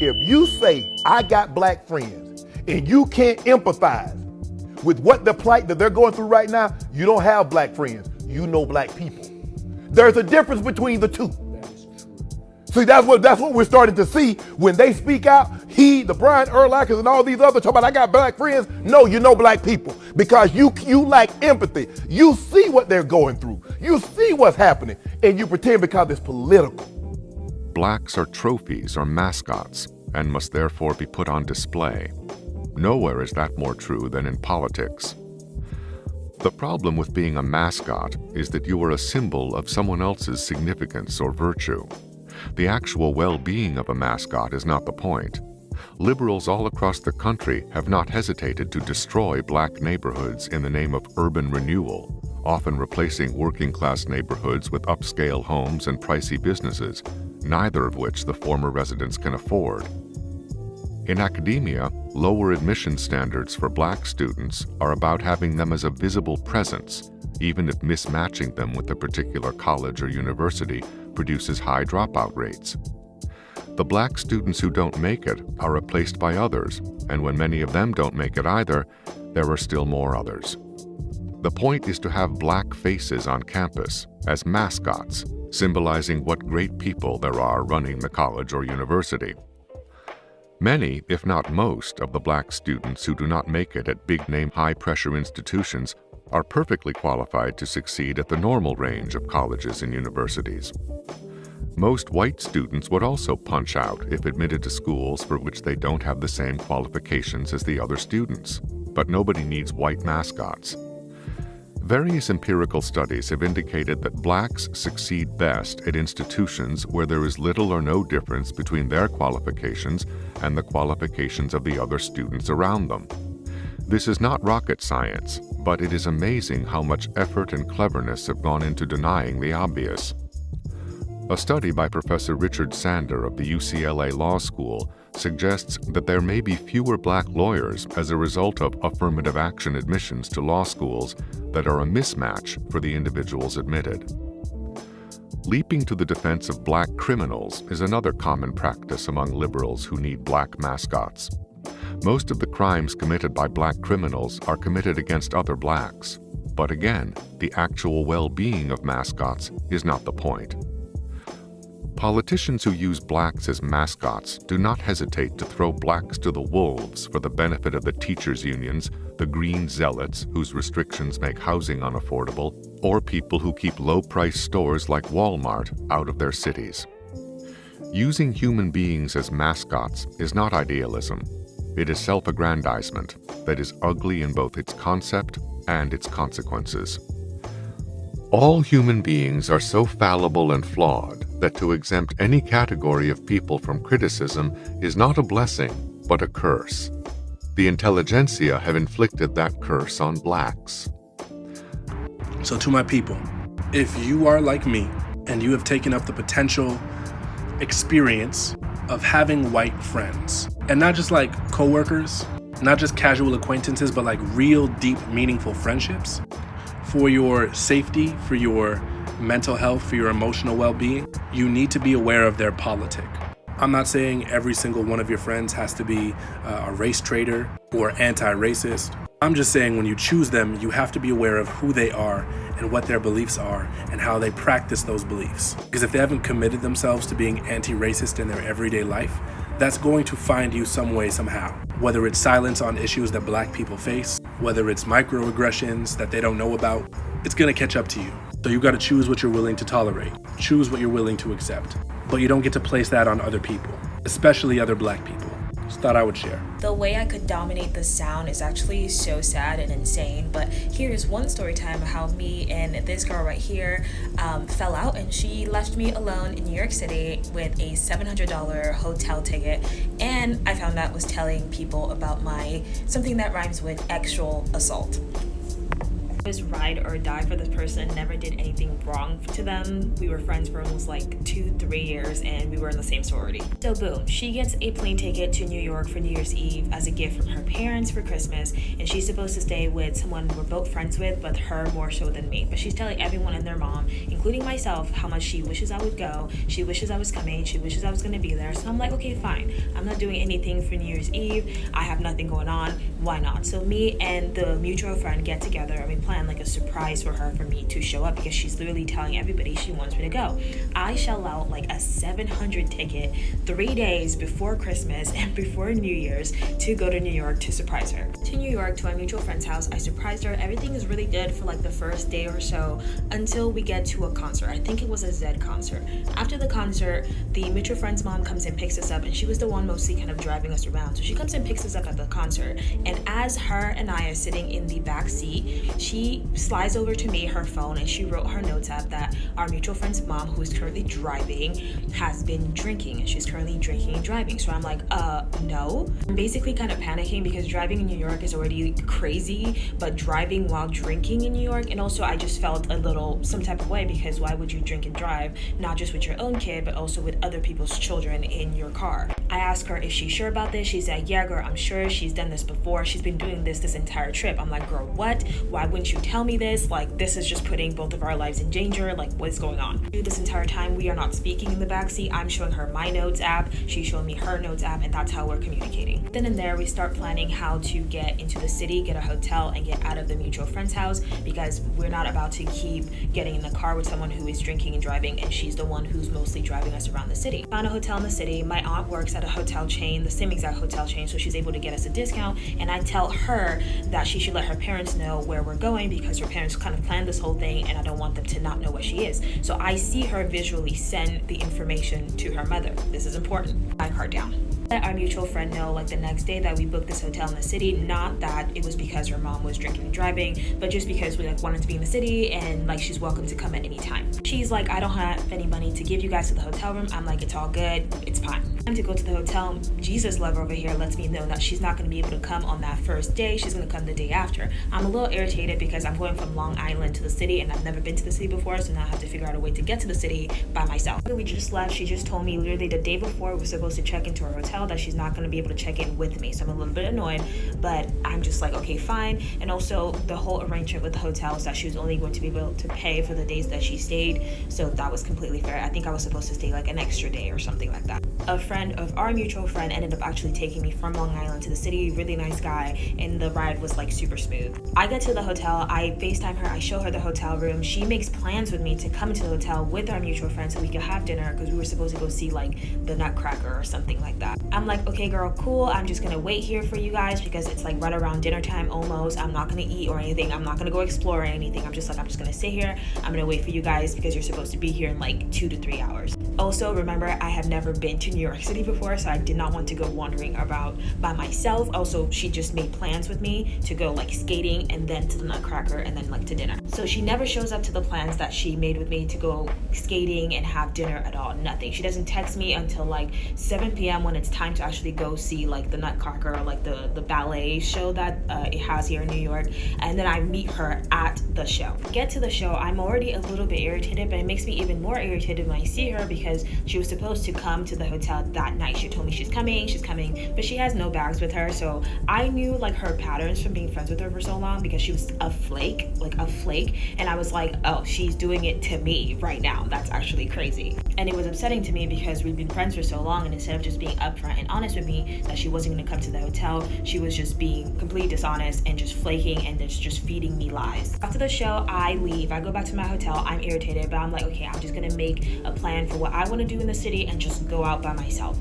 If you say, I got black friends, and you can't empathize with what the plight that they're going through right now, you don't have black friends. You know black people. There's a difference between the two. See, that's what we're starting to see when they speak out. The Brian Urlachers and all these others talk about, I got black friends. No, you know black people because you lack empathy. You see what they're going through. You see what's happening, and you pretend because it's political. Blacks are trophies or mascots and must therefore be put on display. Nowhere is that more true than in politics. The problem with being a mascot is that you are a symbol of someone else's significance or virtue. The actual well-being of a mascot is not the point. Liberals all across the country have not hesitated to destroy black neighborhoods in the name of urban renewal, often replacing working-class neighborhoods with upscale homes and pricey businesses, neither of which the former residents can afford. In academia, lower admission standards for black students are about having them as a visible presence, even if mismatching them with a particular college or university produces high dropout rates. The black students who don't make it are replaced by others, and when many of them don't make it either, there are still more others. The point is to have black faces on campus as mascots, symbolizing what great people there are running the college or university. Many, if not most, of the black students who do not make it at big-name, high-pressure institutions are perfectly qualified to succeed at the normal range of colleges and universities. Most white students would also punch out if admitted to schools for which they don't have the same qualifications as the other students, but nobody needs white mascots. Various empirical studies have indicated that blacks succeed best at institutions where there is little or no difference between their qualifications and the qualifications of the other students around them. This is not rocket science, but it is amazing how much effort and cleverness have gone into denying the obvious. A study by Professor Richard Sander of the UCLA Law School suggests that there may be fewer black lawyers as a result of affirmative action admissions to law schools that are a mismatch for the individuals admitted. Leaping to the defense of black criminals is another common practice among liberals who need black mascots. Most of the crimes committed by black criminals are committed against other blacks, but again, the actual well-being of mascots is not the point. Politicians who use blacks as mascots do not hesitate to throw blacks to the wolves for the benefit of the teachers' unions, the green zealots whose restrictions make housing unaffordable, or people who keep low-priced stores like Walmart out of their cities. Using human beings as mascots is not idealism. It is self-aggrandizement that is ugly in both its concept and its consequences. All human beings are so fallible and flawed that to exempt any category of people from criticism is not a blessing, but a curse. The intelligentsia have inflicted that curse on blacks. So to my people, if you are like me and you have taken up the potential experience of having white friends, and not just like coworkers, not just casual acquaintances, but like real, deep, meaningful friendships, for your safety, for your mental health, for your emotional well-being, you need to be aware of their politic. I'm not saying every single one of your friends has to be a race traitor or anti-racist. I'm just saying when you choose them, you have to be aware of who they are and what their beliefs are and how they practice those beliefs. Because if they haven't committed themselves to being anti-racist in their everyday life, that's going to find you some way, somehow. Whether it's silence on issues that black people face, whether it's microaggressions that they don't know about, it's gonna catch up to you. So you gotta choose what you're willing to tolerate, choose what you're willing to accept. But you don't get to place that on other people, especially other black people. Just thought I would share. The way I could dominate the sound is actually so sad and insane, but here's one story time of how me and this girl right here fell out, and she left me alone in New York City with a $700 hotel ticket, and I found out was telling people about something that rhymes with sexual assault. It was ride or die for this person, never did anything wrong to them. We were friends for almost like 2-3 years and we were in the same sorority. So boom, she gets a plane ticket to New York for New Year's Eve as a gift from her parents for Christmas, and she's supposed to stay with someone we're both friends with, but her more so than me. But she's telling everyone and their mom, including myself, how much she wishes I would go. She wishes I was coming. She wishes I was going to be there. So I'm like, okay, fine. I'm not doing anything for New Year's Eve. I have nothing going on. Why not? So me and the mutual friend get together and we plan like a surprise for her for me to show up, because she's literally telling everybody she wants me to go. I shell out like a $700 ticket 3 days before Christmas and before New Year's to go to New York to surprise her. To New York, to my mutual friend's house, I surprised her. Everything is really good for like the first day or so until we get to a concert. I think it was a Zed concert. After the concert, the mutual friend's mom comes and picks us up, and she was the one mostly kind of driving us around. So she comes and picks us up at the concert, and as her and I are sitting in the back seat, she slides over to me her phone and she wrote her notes app that our mutual friend's mom, who is currently driving, has been drinking, and she's currently drinking and driving. So I'm like, no. I'm basically kind of panicking because driving in New York is already crazy, but driving while drinking in New York, and also I just felt a little some type of way, because why would you drink and drive, not just with your own kid, but also with other people's children in your car? I asked her if she's sure about this. She said, yeah, girl, I'm sure. She's done this before. She's been doing this entire trip. I'm like, girl, what? Why wouldn't you tell me this? Like, this is just putting both of our lives in danger. Like, what is going on? Through this entire time, we are not speaking in the backseat. I'm showing her my notes app. She's showing me her notes app, and that's how we're communicating. Then and there, we start planning how to get into the city, get a hotel, and get out of the mutual friend's house, because we're not about to keep getting in the car with someone who is drinking and driving, and she's the one who's mostly driving us around the city. Found a hotel in the city. My aunt works at a hotel chain, the same exact hotel chain, so she's able to get us a discount, and I tell her that she should let her parents know where we're going, because her parents kind of planned this whole thing and I don't want them to not know where she is. So I see her visually send the information to her mother. This is important. I card down. Let our mutual friend know like the next day that we booked this hotel in the city. Not that it was because her mom was drinking and driving, but just because we like wanted to be in the city, and like she's welcome to come at any time. She's like, I don't have any money to give you guys to the hotel room. I'm like, it's all good, it's fine. Time to go to the hotel. Jesus lover over here lets me know that she's not going to be able to come on that first day. She's going to come the day after. I'm a little irritated because I'm going from Long Island to the city, and I've never been to the city before, so now I have to figure out a way to get to the city by myself. We just left. She just told me literally the day before we were supposed to check into our hotel that she's not going to be able to check in with me. So I'm a little bit annoyed, but I'm just like, okay, fine. And also the whole arrangement with the hotel is that she was only going to be able to pay for the days that she stayed. So that was completely fair. I think I was supposed to stay like an extra day or something like that. A friend of our mutual friend ended up actually taking me from Long Island to the city. Really nice guy, and the ride was like super smooth. I get to the hotel, I FaceTime her, I show her the hotel room. She makes plans with me to come to the hotel with our mutual friend so we could have dinner, because we were supposed to go see like the Nutcracker or something like that. I'm like, okay girl, cool, I'm just gonna wait here for you guys because it's like right around dinner time almost. I'm not gonna eat or anything. I'm not gonna go explore or anything. I'm just gonna sit here. I'm gonna wait for you guys because you're supposed to be here in like 2 to 3 hours. Also, remember, I have never been to New York City before, so I did not want to go wandering about by myself. Also, she just made plans with me to go like skating and then to the Nutcracker and then like to dinner. So she never shows up to the plans that she made with me to go skating and have dinner at all. Nothing. She doesn't text me until like 7 p.m. when it's time to actually go see like the Nutcracker, or like the ballet show that it has here in New York. And then I meet her at the show. Get to the show, I'm already a little bit irritated, but it makes me even more irritated when I see her because she was supposed to come to the hotel that night. She told me she's coming, but she has no bags with her. So I knew like her patterns from being friends with her for so long, because she was a flake. And I was like, oh, she's doing it to me right now. That's actually crazy. And it was upsetting to me because we've been friends for so long, and instead of just being upfront and honest with me that she wasn't going to come to the hotel, she was just being completely dishonest and just flaking and just feeding me lies. After the show, I leave. I go back to my hotel. I'm irritated, but I'm like, okay, I'm just going to make a plan for what I want to do in the city and just go out by myself.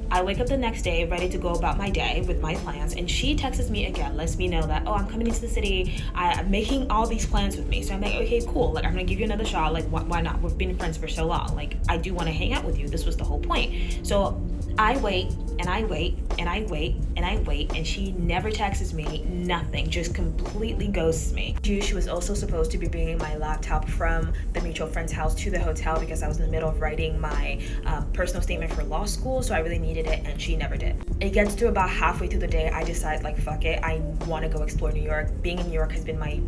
I wake up the next day ready to go about my day with my plans, and she texts me again, lets me know that, oh, I'm coming into the city. I'm making all these plans with me. So I'm like, okay, cool. Like, I'm gonna give you another shot. Like, why not? We've been friends for so long. Like, I do want to hang out with you. This was the whole point. So I wait and I wait and I wait and I wait, and she never texts me, nothing, just completely ghosts me. She was also supposed to be bringing my laptop from the mutual friend's house to the hotel because I was in the middle of writing my personal statement for law school, so I really needed it, and she never did. It gets to about halfway through the day, I decide like, fuck it, I want to go explore New York. Being in New York has been my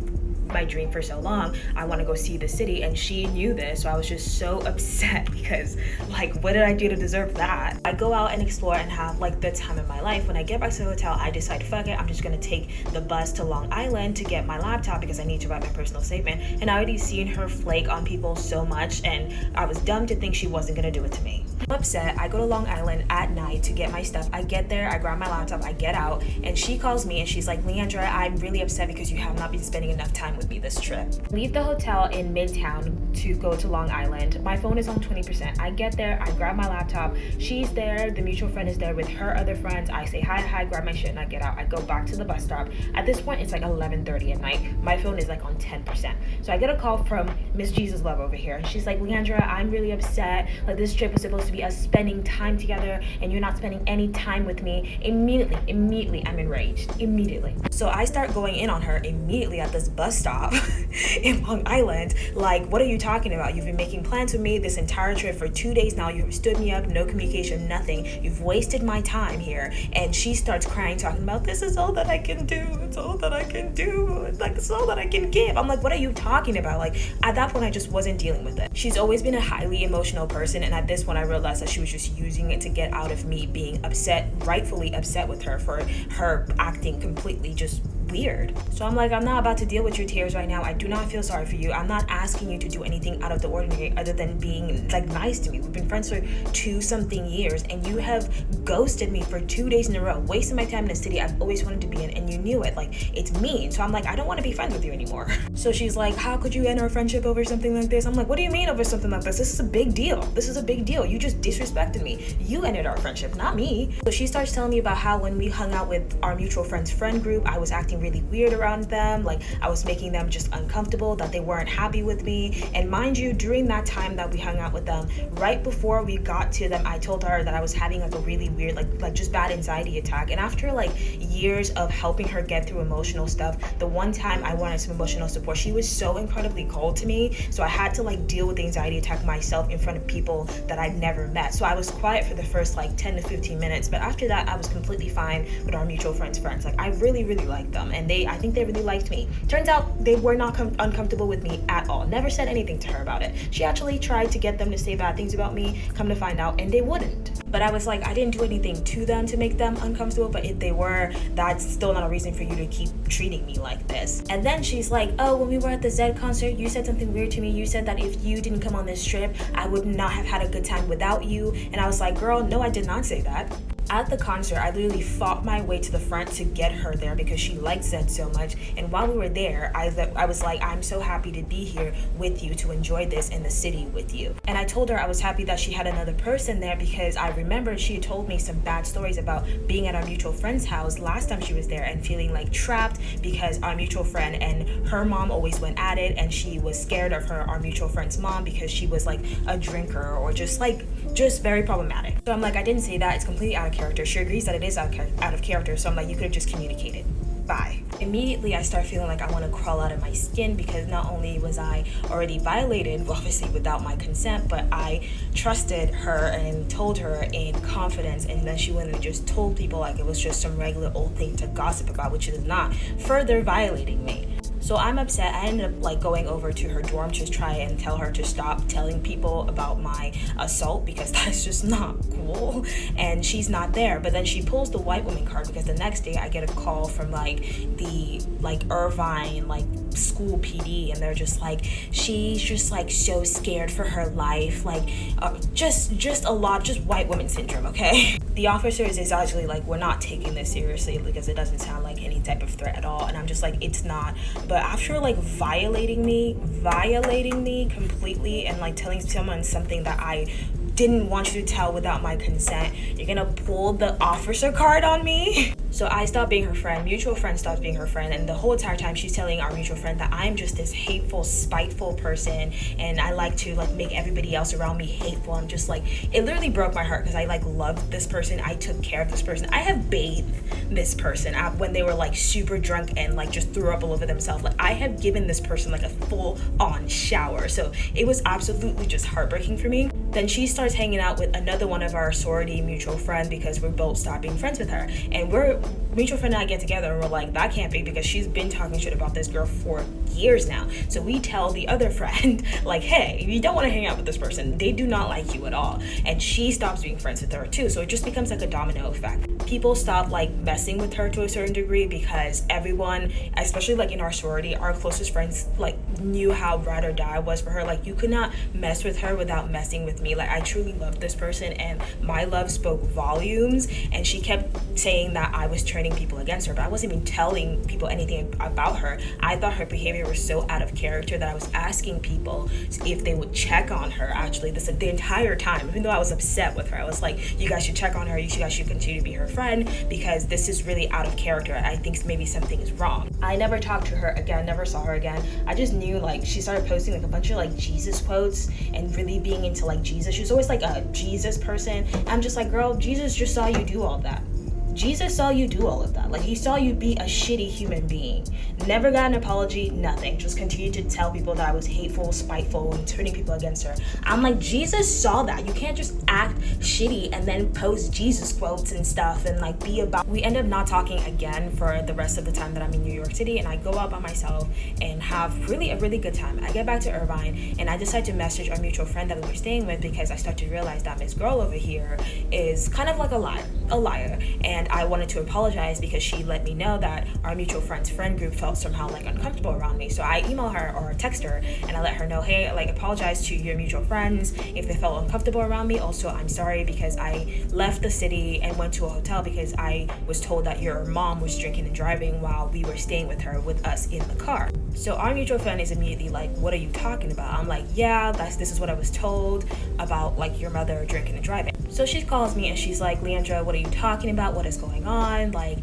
my dream for so long. I want to go see the city, and she knew this, so I was just so upset because like, what did I do to deserve that? I go out and explore and have like the time of my life. When I get back to the hotel, I decide, fuck it, I'm just gonna take the bus to Long Island to get my laptop because I need to write my personal statement. And I already seen her flake on people so much, and I was dumb to think she wasn't gonna do it to me. I'm upset. I go to Long Island at night to get my stuff. I get there, I grab my laptop, I get out, and she calls me and she's like, Leandra, I'm really upset because you have not been spending enough time with me this trip. Leave the hotel in Midtown to go to Long Island. My phone is on 20%. I get there, I grab my laptop, she's there, the mutual friend is there with her other friends. I say hi, grab my shit, and I get out. I go back to the bus stop. At this point, it's like 11:30 at night. My phone is like on 10%. So I get a call from Miss Jesus Love over here, and she's like, Leandra, I'm really upset. Like, this trip was supposed to be us spending time together, and you're not spending any time with me. Immediately, I'm enraged. Immediately. So I start going in on her immediately at this bus stop in Long Island. Like, what are you talking about? You've been making plans with me this entire trip for 2 days now. You've stood me up, no communication, nothing. You've wasted my time here. And she starts crying, talking about, this is all that I can do. It's all that I can do. It's like, it's all that I can give. I'm like, what are you talking about? Like, at that point, I just wasn't dealing with it. She's always been a highly emotional person, and at this point, I realized that she was just using it to get out of me being upset, rightfully upset with her for her acting completely just weird. So I'm like, I'm not about to deal with your tears right now. I do not feel sorry for you. I'm not asking you to do anything out of the ordinary other than being like nice to me. We've been friends for 2-something years, and you have ghosted me for 2 days in a row, wasting my time in a city I've always wanted to be in, and you knew it. Like, it's mean. So I'm like, I don't want to be friends with you anymore. So she's like, how could you end our friendship over something like this? I'm like, what do you mean over something like this? This is a big deal. This is a big deal. You just disrespected me. You ended our friendship, not me. So she starts telling me about how when we hung out with our mutual friends friend group, I was acting really weird around them. Like, I was making them just uncomfortable, that they weren't happy with me. And mind you, during that time that we hung out with them, right before we got to them, I told her that I was having like a really weird, like just bad anxiety attack. And after like years of helping her get through emotional stuff, the one time I wanted some emotional support, she was so incredibly cold to me. So I had to like deal with the anxiety attack myself in front of people that I'd never met. So I was quiet for the first like 10 to 15 minutes, but after that, I was completely fine with our mutual friends. Like, I really liked them, and I think they really liked me. Turns out they were not uncomfortable with me at all. Never said anything to her about it. She actually tried to get them to say bad things about me, come to find out, and they wouldn't. But I was like, I didn't do anything to them to make them uncomfortable, but if they were, that's still not a reason for you to keep treating me like this. And then she's like, oh, when we were at the Zed concert, you said something weird to me. You said that if you didn't come on this trip, I would not have had a good time without you. And I was like, girl, no, I did not say that. At the concert, I literally fought my way to the front to get her there because she liked Zed so much. And while we were there, I was like, I'm so happy to be here with you, to enjoy this in the city with you. And I told her I was happy that she had another person there because I remembered she had told me some bad stories about being at our mutual friend's house last time she was there and feeling like trapped because our mutual friend and her mom always went at it, and she was scared of our mutual friend's mom because she was like a drinker or just very problematic. So I'm like, I didn't say that. It's completely out of character. She agrees that it is out of character. So I'm like, you could have just communicated. Bye. Immediately, I start feeling like I want to crawl out of my skin because not only was I already violated, obviously without my consent, but I trusted her and told her in confidence, and then she went and just told people like it was just some regular old thing to gossip about, which is not, further violating me. So I'm upset. I ended up like going over to her dorm to try and tell her to stop telling people about my assault because that's just not cool. And she's not there. But then she pulls the white woman card because the next day I get a call from the Irvine school PD, and they're just like, she's just like so scared for her life, just a lot, just white woman syndrome, okay? The officers is actually like, we're not taking this seriously because it doesn't sound like any type of threat at all. And I'm just like, it's not. But after violating me completely and telling someone something that I didn't want you to tell without my consent, you're gonna pull the officer card on me? So I stopped being her friend, mutual friend stopped being her friend, and the whole entire time she's telling our mutual friend that I'm just this hateful, spiteful person, and I like to make everybody else around me hateful. I'm just it literally broke my heart because I loved this person. I took care of this person. I have bathed this person when they were super drunk and just threw up all over themselves. I have given this person a full-on shower. So it was absolutely just heartbreaking for me. Then she starts hanging out with another one of our sorority mutual friend because we're both stopped being friends with her. And mutual friend and I get together and we're like, that can't be, because she's been talking shit about this girl for years now. So we tell the other friend, like, hey, you don't want to hang out with this person. They do not like you at all. And she stops being friends with her too. So it just becomes like a domino effect. People stop like messing with her to a certain degree because everyone, especially like in our sorority, our closest friends like knew how ride or die was for her. Like, you could not mess with her without messing with me. Like, I truly loved this person and my love spoke volumes. And she kept saying that I was turning people against her, but I wasn't even telling people anything about her. I thought her behavior was so out of character that I was asking people if they would check on her. Actually, the entire time, even though I was upset with her, I was like, you guys should check on her. You guys should continue to be her friend, because this is really out of character. I think maybe something is wrong. I never talked to her again, never saw her again. I just knew like she started posting like a bunch of like Jesus quotes and really being into like Jesus. She was always like a Jesus person. I'm just like, girl, Jesus just saw you do all that. Jesus saw you do all of that. Like, he saw you be a shitty human being. Never got an apology, nothing. Just continued to tell people that I was hateful, spiteful, and turning people against her. I'm like, Jesus saw that. You can't just act shitty and then post Jesus quotes and stuff and like be about. We end up not talking again for the rest of the time that I'm in New York City, and I go out by myself and have a really good time. I get back to Irvine and I decide to message our mutual friend that we were staying with, because I start to realize that Miss Girl over here is kind of like a liar. And I wanted to apologize because she let me know that our mutual friend's friend group felt somehow like uncomfortable around me. So I email her or text her and I let her know, hey, like, apologize to your mutual friends if they felt uncomfortable around me. Also, I'm sorry because I left the city and went to a hotel because I was told that your mom was drinking and driving while we were staying with her with us in the car. So our mutual friend is immediately like, what are you talking about? I'm like, yeah, this is what I was told about like your mother drinking and driving. So she calls me and she's like, Leandra, what are you talking about? What is going on? Like,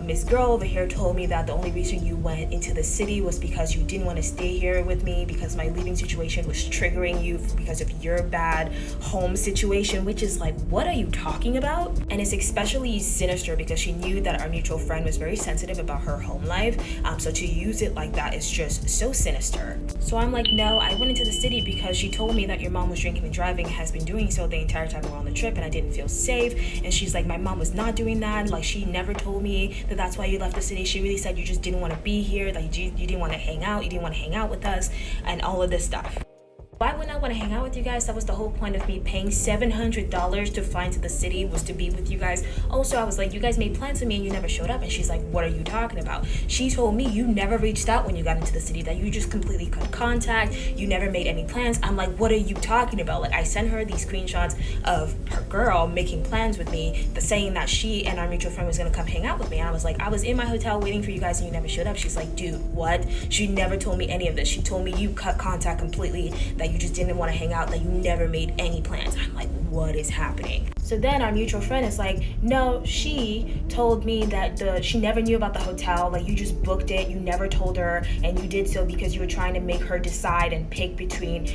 Miss Girl over here told me that the only reason you went into the city was because you didn't want to stay here with me, because my leaving situation was triggering you because of your bad home situation, which is like, what are you talking about? And it's especially sinister because she knew that our mutual friend was very sensitive about her home life. So to use it like that is just so sinister. So I'm like, no, I went into the city because she told me that your mom was drinking and driving, has been doing so the entire time we were on the trip, and I didn't feel safe. And she's like, my mom was not doing that. Like, she never told me that that's why you left the city. She really said you just didn't want to be here. Like, you didn't want to hang out. You didn't want to hang out with us and all of this stuff. Why wouldn't I want to hang out with you guys? That was the whole point of me paying $700 to fly into the city, was to be with you guys. Also, I was like, you guys made plans with me and you never showed up. And she's like, what are you talking about? She told me you never reached out when you got into the city, that you just completely cut contact. You never made any plans. I'm like, what are you talking about? Like, I sent her these screenshots of her girl making plans with me, saying that she and our mutual friend was going to come hang out with me. And I was like, I was in my hotel waiting for you guys and you never showed up. She's like, dude, what? She never told me any of this. She told me you cut contact completely, that you just didn't want to hang out, that you never made any plans. I'm like, what is happening? So then our mutual friend is like, no, she told me that she never knew about the hotel. Like, you just booked it. You never told her, and you did so because you were trying to make her decide and pick between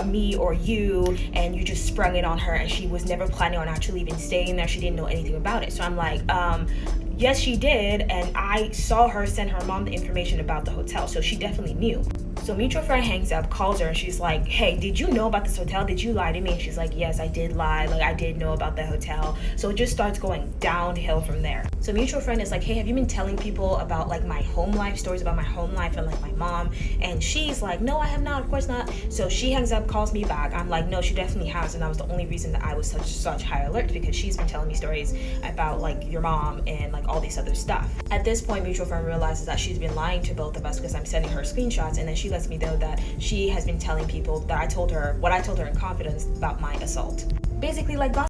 me or you, and you just sprung it on her, and she was never planning on actually even staying there. She didn't know anything about it. So I'm like, yes, she did, and I saw her send her mom the information about the hotel, so she definitely knew. So mutual friend hangs up, calls her, and she's like, hey, did you know about this hotel? Did you lie to me? And she's like, yes, I did lie. Like, I did know about the hotel. So it just starts going downhill from there. So mutual friend is like, hey, have you been telling people about like my home life, stories about my home life and like my mom? And she's like, no, I have not, of course not. So she hangs up, calls me back. I'm like, no, she definitely has. And that was the only reason that I was such high alert, because she's been telling me stories about like your mom and like all these other stuff. At this point, mutual friend realizes that she's been lying to both of us, because I'm sending her screenshots, and then she lets me know that she has been telling people that what I told her in confidence about my assault. Basically like gossip.